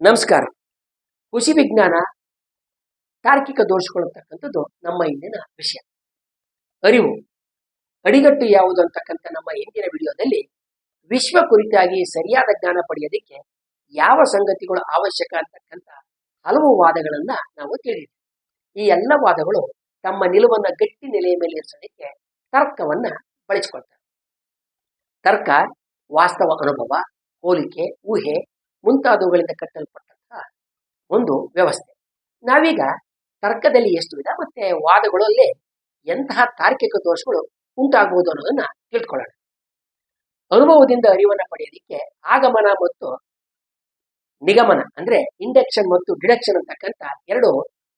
ನಮಸ್ಕಾರ. ಕೃಷಿ ವಿಜ್ಞಾನ ತಾರ್ಕಿಕ ದೋಷಗಳು ಅಂತಕ್ಕಂಥದ್ದು ನಮ್ಮ ಇಂದಿನ ವಿಷಯ. ಅರಿವು ಅಡಿಗಟ್ಟು ಯಾವುದು ಅಂತಕ್ಕಂಥ ನಮ್ಮ ಇಂದಿನ ವಿಡಿಯೋದಲ್ಲಿ ವಿಶ್ವ ಕುರಿತಾಗಿ ಸರಿಯಾದ ಜ್ಞಾನ ಪಡೆಯೋದಕ್ಕೆ ಯಾವ ಸಂಗತಿಗಳು ಅವಶ್ಯಕ ಅಂತಕ್ಕಂಥ ಹಲವು ವಾದಗಳನ್ನ ನಾವು ತಿಳಿದಿದ್ದೀವಿ. ಈ ಎಲ್ಲ ವಾದಗಳು ತಮ್ಮ ನಿಲುವನ್ನ ಗಟ್ಟಿ ನೆಲೆಯ ಮೇಲೆ ಇರಿಸೋದಕ್ಕೆ ತರ್ಕವನ್ನ ಬಳಸಿಕೊಳ್ತಾರೆ. ತರ್ಕ ವಾಸ್ತವ ಅನುಭವ, ಹೋಲಿಕೆ, ಊಹೆ ಮುಂತಾದವುಗಳಿಂದ ಕಟ್ಟಲ್ಪಟ್ಟಂತಹ ಒಂದು ವ್ಯವಸ್ಥೆ. ನಾವೀಗ ತರ್ಕದಲ್ಲಿ ಎಷ್ಟು ವಿಧ ಮತ್ತೆ ವಾದಗಳಲ್ಲೇ ಎಂತಹ ತಾರ್ಕಿಕ ದೋಷಗಳು ಉಂಟಾಗುವುದು ಅನ್ನೋದನ್ನ ತಿಳ್ಕೊಳ್ಳೋಣ. ಅನುಭವದಿಂದ ಅರಿವನ್ನ ಪಡೆಯೋದಿಕ್ಕೆ ಆಗಮನ ಮತ್ತು ನಿಗಮನ ಅಂದ್ರೆ ಇಂಡಕ್ಷನ್ ಮತ್ತು ಡಿಡಕ್ಷನ್ ಅಂತಕ್ಕಂಥ ಎರಡು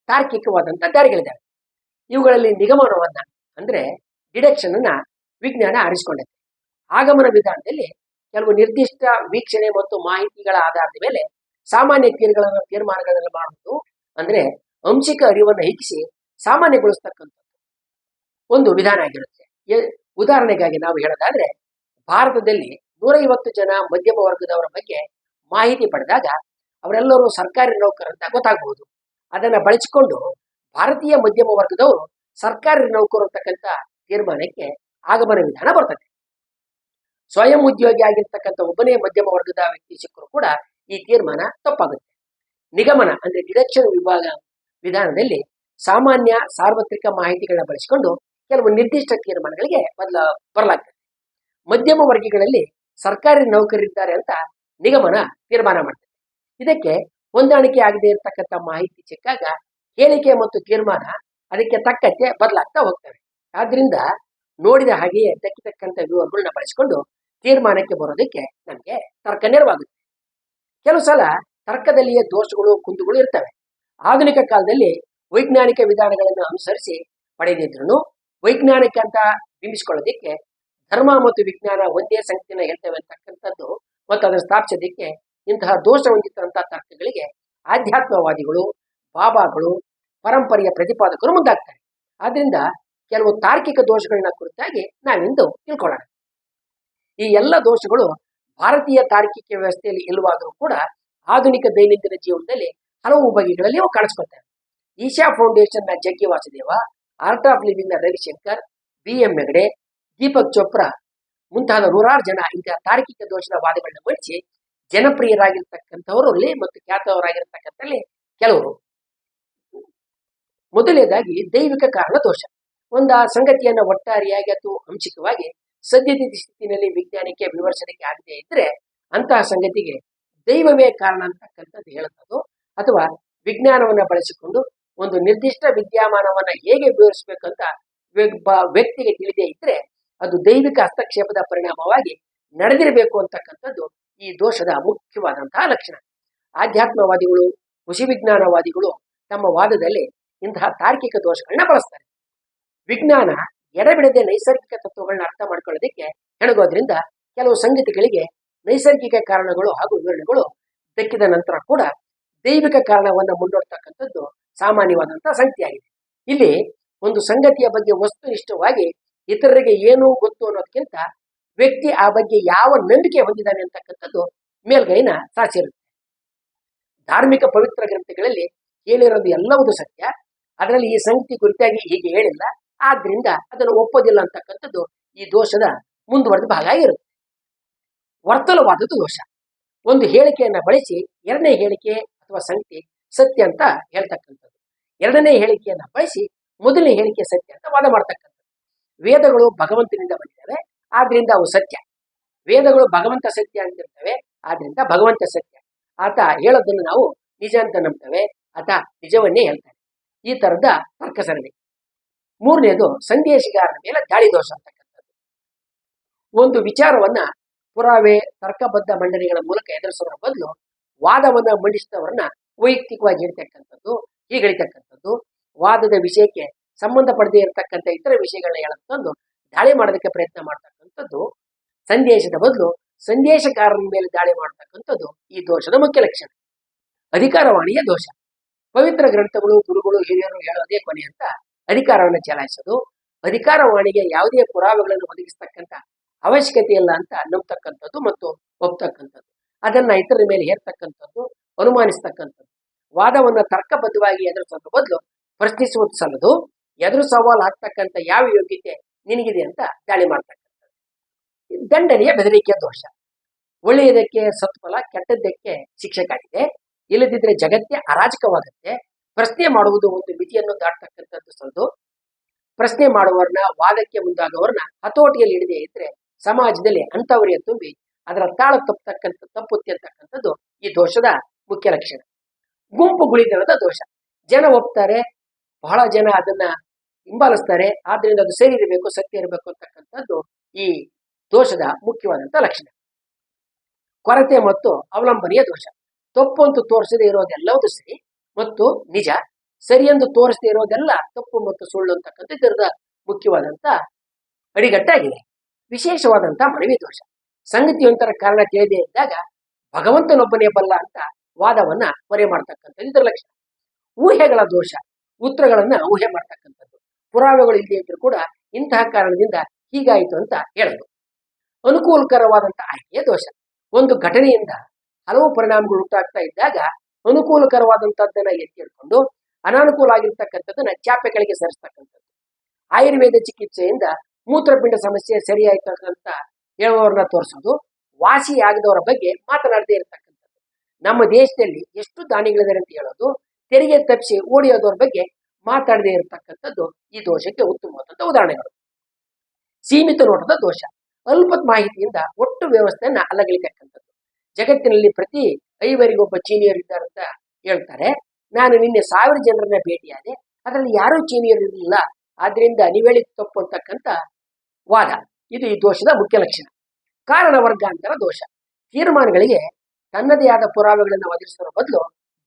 ತಾರ್ಕಿಕವಾದಂತಹ ದಾರಿಗಳಿದ್ದಾವೆ. ಇವುಗಳಲ್ಲಿ ನಿಗಮನವನ್ನ ಅಂದ್ರೆ ಡಿಡಕ್ಷನ್ ಅನ್ನ ವಿಜ್ಞಾನ ಆರಿಸಿಕೊಂಡೈತೆ. ಆಗಮನ ವಿಧಾನದಲ್ಲಿ ಕೆಲವು ನಿರ್ದಿಷ್ಟ ವೀಕ್ಷಣೆ ಮತ್ತು ಮಾಹಿತಿಗಳ ಆಧಾರದ ಮೇಲೆ ಸಾಮಾನ್ಯ ತೀರ್ಮಾನಗಳನ್ನು ಮಾಡುವುದು ಅಂದ್ರೆ ಅಂಶಿಕ ಅರಿವನ್ನು ಹೆಚ್ಚಿಸಿ ಸಾಮಾನ್ಯಗೊಳಿಸ್ತಕ್ಕಂಥದ್ದು ಒಂದು ವಿಧಾನ ಆಗಿರುತ್ತೆ. ಉದಾಹರಣೆಗಾಗಿ ನಾವು ಹೇಳೋದಾದ್ರೆ, ಭಾರತದಲ್ಲಿ 150 ಜನ ಮಧ್ಯಮ ವರ್ಗದವರ ಬಗ್ಗೆ ಮಾಹಿತಿ ಪಡೆದಾಗ ಅವರೆಲ್ಲರೂ ಸರ್ಕಾರಿ ನೌಕರಂತ ಗೊತ್ತಾಗಬಹುದು. ಅದನ್ನ ಬಳಸಿಕೊಂಡು ಭಾರತೀಯ ಮಧ್ಯಮ ವರ್ಗದವರು ಸರ್ಕಾರಿ ನೌಕರು ಅಂತಕ್ಕಂಥ ತೀರ್ಮಾನಕ್ಕೆ ಆಗಮನ ವಿಧಾನ ಬರ್ತದೆ. ಸ್ವಯಂ ಉದ್ಯೋಗಿ ಆಗಿರ್ತಕ್ಕಂಥ ಒಬ್ಬನೇ ಮಧ್ಯಮ ವರ್ಗದ ವ್ಯಕ್ತಿ ಸಿಕ್ಕರು ಕೂಡ ಈ ತೀರ್ಮಾನ ತಪ್ಪಾಗುತ್ತೆ. ನಿಗಮನ ಅಂದ್ರೆ ಡಿಡಕ್ಷನ್ ವಿಧಾನದಲ್ಲಿ ಸಾಮಾನ್ಯ ಸಾರ್ವತ್ರಿಕ ಮಾಹಿತಿಗಳನ್ನ ಬಳಸಿಕೊಂಡು ಕೆಲವು ನಿರ್ದಿಷ್ಟ ತೀರ್ಮಾನಗಳಿಗೆ ಬರಲಾಗ್ತದೆ. ಮಧ್ಯಮ ವರ್ಗಗಳಲ್ಲಿ ಸರ್ಕಾರಿ ನೌಕರಿದ್ದಾರೆ ಅಂತ ನಿಗಮನ ತೀರ್ಮಾನ ಮಾಡ್ತದೆ. ಇದಕ್ಕೆ ಹೊಂದಾಣಿಕೆ ಆಗದೆ ಇರತಕ್ಕಂಥ ಮಾಹಿತಿ ಸಿಕ್ಕಾಗ ಹೇಳಿಕೆ ಮತ್ತು ತೀರ್ಮಾನ ಅದಕ್ಕೆ ತಕ್ಕಂತೆ ಬದಲಾಗ್ತಾ ಹೋಗ್ತವೆ. ಆದ್ರಿಂದ ನೋಡಿದ ಹಾಗೆಯೇ ತಕ್ಕಂಥ ವಿವರಗಳನ್ನ ಬಳಸಿಕೊಂಡು ತೀರ್ಮಾನಕ್ಕೆ ಬರೋದಕ್ಕೆ ನಮಗೆ ತರ್ಕ ನೆರವಾಗುತ್ತೆ. ಕೆಲವು ಸಲ ತರ್ಕದಲ್ಲಿಯೇ ದೋಷಗಳು ಕುಂದುಗಳು ಇರ್ತವೆ. ಆಧುನಿಕ ಕಾಲದಲ್ಲಿ ವೈಜ್ಞಾನಿಕ ವಿಧಾನಗಳನ್ನು ಅನುಸರಿಸಿ ಪಡೆದಿದ್ರು ವೈಜ್ಞಾನಿಕ ಅಂತ ಬಿಂಬಿಸಿಕೊಳ್ಳೋದಿಕ್ಕೆ ಧರ್ಮ ಮತ್ತು ವಿಜ್ಞಾನ ಒಂದೇ ಸಂಗತಿನ ಹೇಳ್ತೇವೆ ಅಂತಕ್ಕಂಥದ್ದು ಮತ್ತು ಅದನ್ನು ಸ್ಥಾಪಿಸೋದಿಕ್ಕೆ ಇಂತಹ ದೋಷ ಹೊಂದಿದ್ದಂತಹ ತರ್ಕಗಳಿಗೆ ಆಧ್ಯಾತ್ಮವಾದಿಗಳು, ಬಾಬಾಗಳು, ಪರಂಪರೆಯ ಪ್ರತಿಪಾದಕರು ಮುಂದಾಗ್ತಾರೆ. ಆದ್ರಿಂದ ಕೆಲವು ತಾರ್ಕಿಕ ದೋಷಗಳನ್ನ ಕುರಿತಾಗಿ ನಾವಿಂದು ತಿಳ್ಕೊಳ್ಳೋಣ. ಈ ಎಲ್ಲ ದೋಷಗಳು ಭಾರತೀಯ ತಾರ್ಕಿಕ ವ್ಯವಸ್ಥೆಯಲ್ಲಿ ಇಲ್ಲವಾದರೂ ಕೂಡ ಆಧುನಿಕ ದೈನಂದಿನ ಜೀವನದಲ್ಲಿ ಹಲವು ಬಗೆಗಳಲ್ಲಿ ಅವು ಕಾಣಿಸ್ಕೊಳ್ತವೆ. ಈಶಾ ಫೌಂಡೇಶನ್ ನ ಜಗ್ಗಿ ವಾಸುದೇವ, ಆರ್ಟ್ ಆಫ್ ಲಿವಿಂಗ್ ನ ರವಿಶಂಕರ್, BM ಹೆಗಡೆ, ದೀಪಕ್ ಚೋಪ್ರಾ ಮುಂತಾದ ನೂರಾರು ಜನ ಇಂತಹ ತಾರ್ಕಿಕ ದೋಷದ ವಾದಗಳನ್ನ ಮಂಡಿಸಿ ಜನಪ್ರಿಯರಾಗಿರ್ತಕ್ಕಂಥವರಲ್ಲಿ ಮತ್ತು ಖ್ಯಾತವರಾಗಿರ್ತಕ್ಕಂಥಲ್ಲಿ ಕೆಲವರು. ಮೊದಲನೇದಾಗಿ ದೈವಿಕ ಕಾರಣ ದೋಷ. ಒಂದು ಸಂಗತಿಯನ್ನ ಒಟ್ಟಾರೆಯಾಗಿ ಅಥವಾ ಅಂಶಿಕವಾಗಿ ಸದ್ಯದ ಸ್ಥಿತಿನಲ್ಲಿ ವಿಜ್ಞಾನಕ್ಕೆ ವಿವರಿಸಲಿಕ್ಕೆ ಆಗದೆ ಇದ್ರೆ ಅಂತಹ ಸಂಗತಿಗೆ ದೈವವೇ ಕಾರಣ ಅಂತಕ್ಕಂಥದ್ದು ಹೇಳುತ್ತದೋ, ಅಥವಾ ವಿಜ್ಞಾನವನ್ನ ಬಳಸಿಕೊಂಡು ಒಂದು ನಿರ್ದಿಷ್ಟ ವಿದ್ಯಮಾನವನ್ನ ಹೇಗೆ ವಿವರಿಸಬೇಕಂತ ವ್ಯಕ್ತಿಗೆ ತಿಳಿದೇ ಇದ್ರೆ ಅದು ದೈವಿಕ ಹಸ್ತಕ್ಷೇಪದ ಪರಿಣಾಮವಾಗಿ ನಡೆದಿರಬೇಕು ಅಂತಕ್ಕಂಥದ್ದು ಈ ದೋಷದ ಮುಖ್ಯವಾದಂತಹ ಲಕ್ಷಣ. ಆಧ್ಯಾತ್ಮವಾದಿಗಳು, ಕೃಷಿ ವಿಜ್ಞಾನವಾದಿಗಳು ತಮ್ಮ ವಾದದಲ್ಲಿ ಇಂತಹ ತಾರ್ಕಿಕ ದೋಷಗಳನ್ನ ಬಳಸ್ತಾರೆ. ವಿಜ್ಞಾನ ಎಡಬಿಡದೆ ನೈಸರ್ಗಿಕ ತತ್ವಗಳನ್ನ ಅರ್ಥ ಮಾಡ್ಕೊಳ್ಳೋದಕ್ಕೆ ಹೆಣಗೋದ್ರಿಂದ ಕೆಲವು ಸಂಗತಿಗಳಿಗೆ ನೈಸರ್ಗಿಕ ಕಾರಣಗಳು ಹಾಗೂ ವಿವರಣೆಗಳು ದಕ್ಕಿದ ನಂತರ ಕೂಡ ದೈವಿಕ ಕಾರಣವನ್ನ ಮುಂದೋಡ್ತಕ್ಕಂಥದ್ದು ಸಾಮಾನ್ಯವಾದಂತಹ ಸಂಗತಿಯಾಗಿದೆ. ಇಲ್ಲಿ ಒಂದು ಸಂಗತಿಯ ಬಗ್ಗೆ ವಸ್ತುನಿಷ್ಠವಾಗಿ ಇತರರಿಗೆ ಏನೂ ಗೊತ್ತು ಅನ್ನೋದಕ್ಕಿಂತ ವ್ಯಕ್ತಿ ಆ ಬಗ್ಗೆ ಯಾವ ನಂಬಿಕೆ ಹೊಂದಿದ್ದಾನೆ ಅಂತಕ್ಕಂಥದ್ದು ಮೇಲ್ಗೈನ ಸಾಚಿರುತ್ತೆ. ಧಾರ್ಮಿಕ ಪವಿತ್ರ ಗ್ರಂಥಗಳಲ್ಲಿ ಹೇಳಿರೋದು ಎಲ್ಲವುದು ಸತ್ಯ, ಅದರಲ್ಲಿ ಈ ಸಂಗತಿ ಕುರಿತಾಗಿ ಹೀಗೆ ಹೇಳಿಲ್ಲ, ಆದ್ರಿಂದ ಅದನ್ನು ಒಪ್ಪೋದಿಲ್ಲ ಅಂತಕ್ಕಂಥದ್ದು ಈ ದೋಷದ ಮುಂದುವರೆದ ಭಾಗ ಆಗಿರುತ್ತೆ. ವರ್ತಲವಾದದ್ದು ದೋಷ. ಒಂದು ಹೇಳಿಕೆಯನ್ನ ಬಳಸಿ ಎರಡನೇ ಹೇಳಿಕೆ ಅಥವಾ ಸಂಗತಿ ಸತ್ಯ ಅಂತ ಹೇಳ್ತಕ್ಕಂಥದ್ದು, ಎರಡನೇ ಹೇಳಿಕೆಯನ್ನ ಬಳಸಿ ಮೊದಲನೇ ಹೇಳಿಕೆ ಸತ್ಯ ಅಂತ ವಾದ ಮಾಡ್ತಕ್ಕಂಥದ್ದು. ವೇದಗಳು ಭಗವಂತನಿಂದ ಬಂದಿದ್ದಾವೆ, ಆದ್ರಿಂದ ಅವು ಸತ್ಯ. ವೇದಗಳು ಭಗವಂತ ಸತ್ಯ ಅಂತಿರ್ತವೆ, ಆದ್ರಿಂದ ಭಗವಂತ ಸತ್ಯ. ಆತ ಹೇಳೋದನ್ನು ನಾವು ನಿಜ ಅಂತ ನಂಬ್ತೇವೆ, ಆತ ನಿಜವನ್ನೇ ಹೇಳ್ತಾನೆ. ಈ ತರದ ತರ್ಕ ಸರಣಿ. ಮೂರನೇದು ಸಂದೇಶಗಾರನ ಮೇಲೆ ದಾಳಿ ದೋಷ ಅಂತಕ್ಕಂಥದ್ದು. ಒಂದು ವಿಚಾರವನ್ನ ಪುರಾವೆ ತರ್ಕಬದ್ಧ ಮಂಡನೆಗಳ ಮೂಲಕ ಎದುರಿಸೋದ್ರ ಬದಲು ವಾದವನ್ನ ಮಂಡಿಸಿದವರನ್ನ ವೈಯಕ್ತಿಕವಾಗಿ ಹೇಳ್ತಕ್ಕಂಥದ್ದು, ಹೀಗಳಿತಕ್ಕಂಥದ್ದು, ವಾದದ ವಿಷಯಕ್ಕೆ ಸಂಬಂಧಪಡದೇ ಇರತಕ್ಕಂಥ ಇತರ ವಿಷಯಗಳನ್ನ ಹೇಳತಂದು ದಾಳಿ ಮಾಡೋದಕ್ಕೆ ಪ್ರಯತ್ನ ಮಾಡ್ತಕ್ಕಂಥದ್ದು, ಸಂದೇಶದ ಬದಲು ಸಂದೇಶಕಾರನ ಮೇಲೆ ದಾಳಿ ಮಾಡ್ತಕ್ಕಂಥದ್ದು ಈ ದೋಷದ ಮುಖ್ಯ ಲಕ್ಷಣ. ಅಧಿಕಾರವಾಣಿಯ ದೋಷ. ಪವಿತ್ರ ಗ್ರಂಥಗಳು, ಗುರುಗಳು, ಹಿರಿಯರು ಹೇಳೋದೇ ಕೊನೆ ಅಂತ ಅಧಿಕಾರವನ್ನು ಚಲಾಯಿಸೋದು, ಅಧಿಕಾರವಾಣಿಗೆ ಯಾವುದೇ ಪುರಾವೆಗಳನ್ನು ಒದಗಿಸ್ತಕ್ಕಂಥ ಅವಶ್ಯಕತೆ ಇಲ್ಲ ಅಂತ ನಂಬತಕ್ಕಂಥದ್ದು ಮತ್ತು ಒಪ್ತಕ್ಕಂಥದ್ದು, ಅದನ್ನ ಇತರರ ಮೇಲೆ ಹೇರ್ತಕ್ಕಂಥದ್ದು, ಅನುಮಾನಿಸ್ತಕ್ಕಂಥದ್ದು. ವಾದವನ್ನು ತರ್ಕಬದ್ಧವಾಗಿ ಎದುರಿಸೋದ್ರ ಬದಲು ಪ್ರಶ್ನಿಸುವುದು ಸಲ್ಲದು. ಎದುರು ಸವಾಲು ಹಾಕ್ತಕ್ಕಂಥ ಯಾವ ಯೋಗ್ಯತೆ ನಿನಗಿದೆ ಅಂತ ದಾಳಿ ಮಾಡ್ತಕ್ಕಂಥದ್ದು. ದಂಡನೆಯ ಬೆದರಿಕೆಯ ದೋಷ. ಒಳ್ಳೆಯದಕ್ಕೆ ಸತ್ಫಲ, ಕೆಟ್ಟದ್ದಕ್ಕೆ ಶಿಕ್ಷೆಗಾಗಿದೆ. ಇಲ್ಲದಿದ್ರೆ ಜಗತ್ತೇ ಅರಾಜಕವಾಗುತ್ತೆ. ಪ್ರಶ್ನೆ ಮಾಡುವುದು ಒಂದು ಮಿತಿಯನ್ನು ದಾಟತಕ್ಕಂಥದ್ದು ಸಲ್ಲದು. ಪ್ರಶ್ನೆ ಮಾಡುವವರನ್ನ, ವಾದಕ್ಕೆ ಮುಂದಾಗುವವರನ್ನ ಹತೋಟಿಯಲ್ಲಿ ಹಿಡಿದೇ ಇದ್ರೆ ಸಮಾಜದಲ್ಲಿ ಅಂತವರಿಯ ತುಂಬಿ ಅದರ ತಾಳ ತಪ್ಪುತ್ತೆ ಅಂತಕ್ಕಂಥದ್ದು ಈ ದೋಷದ ಮುಖ್ಯ ಲಕ್ಷಣ. ಗುಂಪು ಗುಳಿತನದ ದೋಷ. ಜನ ಒಪ್ತಾರೆ, ಬಹಳ ಜನ ಅದನ್ನ ಹಿಂಬಾಲಿಸ್ತಾರೆ, ಆದ್ರಿಂದ ಅದು ಸರಿ ಇರಬೇಕು, ಸತ್ಯ ಇರಬೇಕು ಅಂತಕ್ಕಂಥದ್ದು ಈ ದೋಷದ ಮುಖ್ಯವಾದಂತ ಲಕ್ಷಣ. ಕೊರತೆ ಮತ್ತು ಅವಲಂಬನೆಯ ದೋಷ. ತಪ್ಪು ಅಂತ ತೋರಿಸದೇ ಇರೋದೆಲ್ಲವೂ ಸರಿ ಮತ್ತು ನಿಜ, ಸರಿ ಎಂದು ತೋರಿಸದೇ ಇರೋದೆಲ್ಲ ತಪ್ಪು ಮತ್ತು ಸುಳ್ಳು ಅಂತಕ್ಕಂಥ ಇದರದ ಮುಖ್ಯವಾದಂತ ಅಡಿಗಟ್ಟಾಗಿದೆ. ವಿಶೇಷವಾದಂತ ಮನವಿ ದೋಷ. ಸಂಗತಿಯೊಂತರ ಕಾರಣ ತಿಳಿದೇ ಇದ್ದಾಗ ಭಗವಂತನೊಬ್ಬನೇ ಬಲ್ಲ ಅಂತ ವಾದವನ್ನ ಹೊರೆ ಮಾಡ್ತಕ್ಕಂಥದ್ದು ಇದರ ಲಕ್ಷಣ. ಊಹೆಗಳ ದೋಷ. ಉತ್ತರಗಳನ್ನ ಊಹೆ ಮಾಡ್ತಕ್ಕಂಥದ್ದು. ಪುರಾವೆಗಳು ಇಲ್ಲದೆ ಇದ್ರೂ ಕೂಡ ಇಂತಹ ಕಾರಣದಿಂದ ಹೀಗಾಯಿತು ಅಂತ ಹೇಳೋದು. ಅನುಕೂಲಕರವಾದಂತ ಆಯ್ಕೆಯ ದೋಷ. ಒಂದು ಘಟನೆಯಿಂದ ಹಲವು ಪರಿಣಾಮಗಳು ಉಂಟಾಗ್ತಾ ಇದ್ದಾಗ ಅನುಕೂಲಕರವಾದಂತದ್ದನ್ನ ಎತ್ತಿ ಹಿಡ್ಕೊಂಡು ಅನಾನುಕೂಲ ಆಗಿರ್ತಕ್ಕಂಥದ್ದನ್ನ ಚಾಪೆಗಳಿಗೆ ಸರಿಸ್ತಕ್ಕಂಥದ್ದು. ಆಯುರ್ವೇದ ಚಿಕಿತ್ಸೆಯಿಂದ ಮೂತ್ರಪಿಂಡ ಸಮಸ್ಯೆ ಸರಿಯಾಯ್ತಕ್ಕಂಥ ಹೇಳುವವರನ್ನ ತೋರಿಸೋದು. ವಾಸಿ ಆಗದವರ ಬಗ್ಗೆ ಮಾತನಾಡದೇ ಇರತಕ್ಕಂಥದ್ದು. ನಮ್ಮ ದೇಶದಲ್ಲಿ ಎಷ್ಟು ದಾನಿಗಳಿದ್ದಾರೆ ಅಂತ ಹೇಳೋದು. ತೆರಿಗೆ ತಪ್ಪಿಸಿ ಓಡಿಯೋದವ್ರ ಬಗ್ಗೆ ಮಾತಾಡದೇ ಇರತಕ್ಕಂಥದ್ದು ಈ ದೋಷಕ್ಕೆ ಉತ್ತಮವಾದಂಥ ಉದಾಹರಣೆಗಳು. ಸೀಮಿತ ನೋಟದ ದೋಷ. ಅಲ್ಪ ಮಾಹಿತಿಯಿಂದ ಒಟ್ಟು ವ್ಯವಸ್ಥೆಯನ್ನ ಅಲ್ಲಗಲಿತಕ್ಕಂಥದ್ದು. ಜಗತ್ತಿನಲ್ಲಿ ಪ್ರತಿ 5 ಒಬ್ಬ ಚೀನಿಯರ್ ಇದ್ದಾರೆ ಅಂತ ಹೇಳ್ತಾರೆ. ನಾನು ನಿನ್ನೆ 1000 ಜನರನ್ನ ಭೇಟಿಯಾದೆ, ಅದರಲ್ಲಿ ಯಾರೂ ಚೀನಿಯರ್ ಇರಲಿಲ್ಲ, ಆದ್ರಿಂದ ನೀವೇಳಿದ ತಪ್ಪು ಅಂತಕ್ಕಂಥ ವಾದ. ಇದು ಈ ದೋಷದ ಮುಖ್ಯ ಲಕ್ಷಣ. ಕಾರಣ ವರ್ಗಾಂತರ ದೋಷ. ತೀರ್ಮಾನಗಳಿಗೆ ತನ್ನದೇ ಆದ ಪುರಾವೆಗಳನ್ನು ಒದಗಿಸುವ ಬದಲು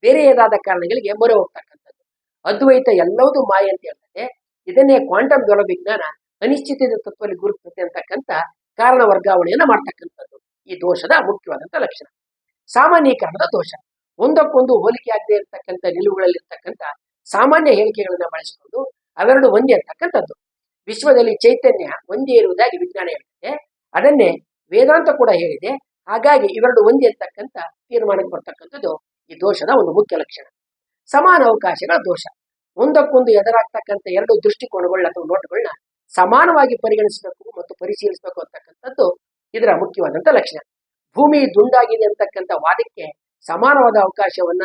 ಬೇರೆಯದಾದ ಕಾರಣಗಳಿಗೆ ಮೊರೆ ಹೋಗ್ತಕ್ಕಂಥದ್ದು. ಅದ್ವೈತ ಎಲ್ಲವೂ ಮಾಯ ಅಂತ ಹೇಳ್ತದೆ. ಇದನ್ನೇ ಕ್ವಾಂಟಮ್ ಜ್ವಲ ವಿಜ್ಞಾನ ಅನಿಶ್ಚಿತತೆ ತತ್ವದಲ್ಲಿ ಗುರುತುತ್ತೆ ಅಂತಕ್ಕಂಥ ಕಾರಣ ವರ್ಗಾವಣೆಯನ್ನ ಮಾಡ್ತಕ್ಕಂಥದ್ದು ಈ ದೋಷದ ಮುಖ್ಯವಾದಂತ ಲಕ್ಷಣ. ಸಾಮಾನ್ಯೀಕರಣದ ದೋಷ. ಒಂದಕ್ಕೊಂದು ಹೋಲಿಕೆ ಆಗದೆ ಇರತಕ್ಕಂಥ ನಿಲುವುಗಳಲ್ಲಿರ್ತಕ್ಕಂಥ ಸಾಮಾನ್ಯ ಹೇಳಿಕೆಗಳನ್ನ ಬಳಸಿಕೊಂಡು ಅವೆರಡು ಒಂದೇ ಅಂತಕ್ಕಂಥದ್ದು. ವಿಶ್ವದಲ್ಲಿ ಚೈತನ್ಯ ಒಂದೇ ಇರುವುದಾಗಿ ವಿಜ್ಞಾನ ಹೇಳ್ತದೆ. ಅದನ್ನೇ ವೇದಾಂತ ಕೂಡ ಹೇಳಿದೆ. ಹಾಗಾಗಿ ಇವೆರಡು ಒಂದೇ ಅಂತಕ್ಕಂಥ ತೀರ್ಮಾನಕ್ಕೆ ಬರ್ತಕ್ಕಂಥದ್ದು ಈ ದೋಷದ ಒಂದು ಮುಖ್ಯ ಲಕ್ಷಣ. ಸಮಾನ ಅವಕಾಶಗಳ ದೋಷ. ಒಂದಕ್ಕೊಂದು ಎದುರಾಗ್ತಕ್ಕಂಥ ಎರಡು ದೃಷ್ಟಿಕೋನಗಳನ್ನ ಅಥವಾ ನೋಟಗಳನ್ನ ಸಮಾನವಾಗಿ ಪರಿಗಣಿಸಬೇಕು ಮತ್ತು ಪರಿಶೀಲಿಸಬೇಕು ಅಂತಕ್ಕಂಥದ್ದು ಇದರ ಮುಖ್ಯವಾದಂತ ಲಕ್ಷಣ. ಭೂಮಿ ದುಂಡಾಗಿದೆ ಅಂತಕ್ಕಂಥ ವಾದಕ್ಕೆ ಸಮಾನವಾದ ಅವಕಾಶವನ್ನ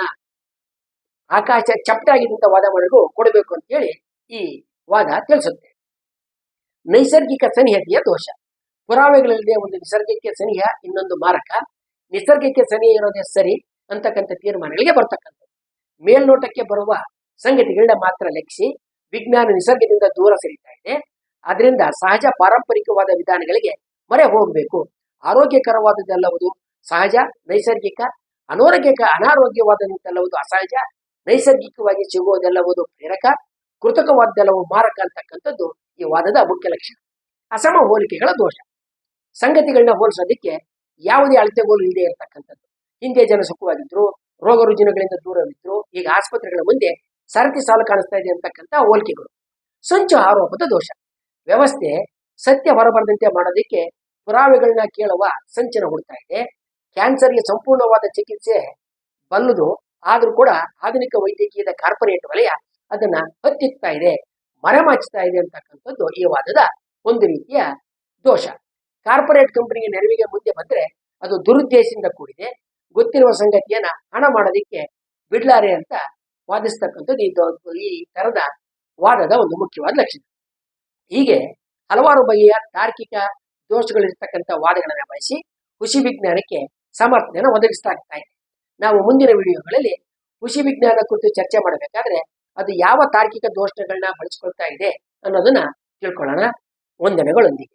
ಆಕಾಶ ಚಪ್ಪಟಾಗಿದೆ ಅಂತ ವಾದ ಮಾಡಲು ಕೊಡಬೇಕು ಅಂತ ಹೇಳಿ ಈ ವಾದ ತಿಳಿಸುತ್ತೆ. ನೈಸರ್ಗಿಕ ಸನಿಹತೆಯ ದೋಷ. ಪುರಾವೆಗಳಿಲ್ಲದೆ ಒಂದು ನಿಸರ್ಗಕ್ಕೆ ಸನಿಹ, ಇನ್ನೊಂದು ಮಾರಕ. ನಿಸರ್ಗಕ್ಕೆ ಸನಿಹ ಇರೋದೇ ಸರಿ ಅಂತಕ್ಕಂಥ ತೀರ್ಮಾನಗಳಿಗೆ ಬರ್ತಕ್ಕಂಥದ್ದು. ಮೇಲ್ನೋಟಕ್ಕೆ ಬರುವ ಸಂಗತಿಗಳನ್ನ ಮಾತ್ರ ಲೆಕ್ಕಿಸಿ ವಿಜ್ಞಾನ ನಿಸರ್ಗದಿಂದ ದೂರ ಸರಿತಾ ಇದೆ. ಆದ್ರಿಂದ ಸಹಜ ಪಾರಂಪರಿಕವಾದ ವಿಧಾನಗಳಿಗೆ ಮೊರೆ ಹೋಗಬೇಕು. ಆರೋಗ್ಯಕರವಾದದ್ದೆಲ್ಲವುದು ಸಹಜ ನೈಸರ್ಗಿಕ, ಅನಾರೋಗ್ಯವಾದಂತೆಲ್ಲವುದು ಅಸಹಜ, ನೈಸರ್ಗಿಕವಾಗಿ ಸಿಗುವುದೆಲ್ಲವುದು ಪ್ರೇರಕ, ಕೃತಕವಾದ್ದೆಲ್ಲವೂ ಮಾರಕ ಅಂತಕ್ಕಂಥದ್ದು ಈ ವಾದದ ಮುಖ್ಯ ಲಕ್ಷಣ. ಅಸಮ ಹೋಲಿಕೆಗಳ ದೋಷ. ಸಂಗತಿಗಳನ್ನ ಹೋಲಿಸೋದಕ್ಕೆ ಯಾವುದೇ ಅಳತೆಗೋಲು ಇಲ್ಲದೆ ಇರತಕ್ಕಂಥದ್ದು. ಹಿಂದೆ ಜನ ಸುಖವಾಗಿದ್ರು, ರೋಗ ರುಜಿನಗಳಿಂದ ದೂರವಿದ್ರು, ಈಗ ಆಸ್ಪತ್ರೆಗಳ ಮುಂದೆ ಸರತಿ ಸಾಲು ಕಾಣಿಸ್ತಾ ಇದೆ ಅಂತಕ್ಕಂಥ ಹೋಲಿಕೆಗಳು. ಸಂಚು ಆರೋಪದ ದೋಷ. ವ್ಯವಸ್ಥೆ ಸತ್ಯ ಹೊರಬರದಂತೆ ಮಾಡೋದಕ್ಕೆ ಪುರಾವೆಗಳನ್ನ ಕೇಳುವ ಸಂಚನ ಹುಡ್ತಾ ಇದೆ. ಕ್ಯಾನ್ಸರ್ಗೆ ಸಂಪೂರ್ಣವಾದ ಚಿಕಿತ್ಸೆ ಬಲ್ಲದು, ಆದ್ರೂ ಕೂಡ ಆಧುನಿಕ ವೈದ್ಯಕೀಯದ ಕಾರ್ಪೊರೇಟ್ ವಲಯ ಅದನ್ನ ಹತ್ತಿಕ್ತಾ ಇದೆ, ಮರೆಮಾಚ್ತಾ ಇದೆ ಅಂತಕ್ಕಂಥದ್ದು ಈ ವಾದದ ಒಂದು ರೀತಿಯ ದೋಷ. ಕಾರ್ಪೊರೇಟ್ ಕಂಪನಿಗೆ ನೆರವಿಗೆ ಮುಂದೆ ಬಂದ್ರೆ ಅದು ದುರುದ್ದೇಶದಿಂದ ಕೂಡಿದೆ, ಗೊತ್ತಿರುವ ಸಂಗತಿಯನ್ನ ಹಣ ಮಾಡೋದಿಕ್ಕೆ ಬಿಡ್ಲಾರೆ ಅಂತ ವಾದಿಸ್ತಕ್ಕಂಥದ್ದು ಈ ತರದ ವಾದದ ಒಂದು ಮುಖ್ಯವಾದ ಲಕ್ಷಣ. ಹೀಗೆ ಹಲವಾರು ಬಗೆಯ ತಾರ್ಕಿಕ ದೋಷಗಳಿರ್ತಕ್ಕಂಥ ವಾದಗಳನ್ನ ಬಳಸಿ ಹುಸಿ ವಿಜ್ಞಾನಕ್ಕೆ ಸಮರ್ಥನೆಯನ್ನು ಒದಗಿಸಲಾಗ್ತಾ ಇದೆ. ನಾವು ಮುಂದಿನ ವಿಡಿಯೋಗಳಲ್ಲಿ ಹುಸಿ ವಿಜ್ಞಾನ ಕುರಿತು ಚರ್ಚೆ ಮಾಡಬೇಕಾದ್ರೆ ಅದು ಯಾವ ತಾರ್ಕಿಕ ದೋಷಗಳನ್ನ ಬಳಸ್ಕೊಳ್ತಾ ಇದೆ ಅನ್ನೋದನ್ನ ತಿಳ್ಕೊಳ್ಳೋಣ. ವಂದನೆಗಳೊಂದಿಗೆ.